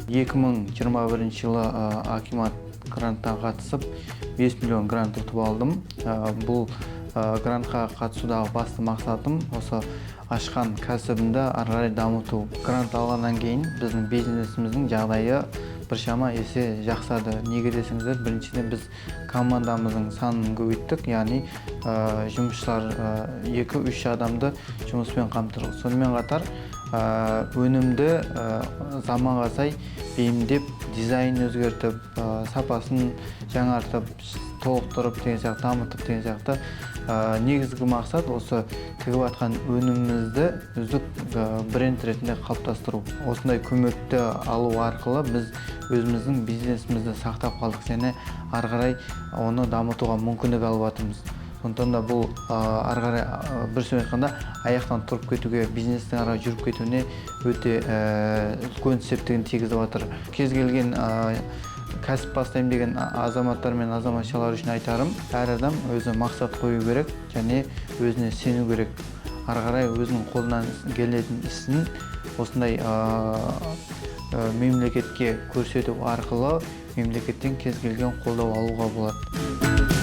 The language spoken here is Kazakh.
2021 жылы Акимат гранттан қатысып 5 миллион грант ұтып алдым. Бұл грантқа қатысудағы басты мақсатым осы ашқан кәсібімді ары қарай дамыту. Грант алғаннан кейін біздің бизнесіміздің жағдайы біршама есе жақсарды. Неге десеңіздер, біріншіден біз командамыздың санын көбейттік, яғни жұмысшылар 2-3 адамды жұмыспен қамтыдық. Сонымен қатар өнімді заманға сай бейімдеп, дизайн өзгертіп, сапасын жаңартып, толықтырып деген сияқты, дамытып деген сияқты. Негізгі мақсат осы тігіп атқан өнімімізді үздік бренд ретінде қалыптастыру. Осындай көмекті алу арқылы біз өзіміздің бизнесімізді сақтап қалдық, және ары қарай оны дамытуға мүмкіндік алып жатырмыз. Сондықтан да бұл ары қарай бір сөз айтқанда аяқтан тұрып кетуге, бизнестің ары жүріп кетуіне өте үлкен септігін тигізіп жатыр. Кез келген кәсіп бастаймын деген азаматтар мен азаматшалар үшін айтарым, әр адам өзі мақсат қою керек және өзіне сену керек. Ары қарай өзінің қолынан келетін ісін осындай мемлекетке көрсету арқылы мемлекеттен кез келген қолдау алуға болады.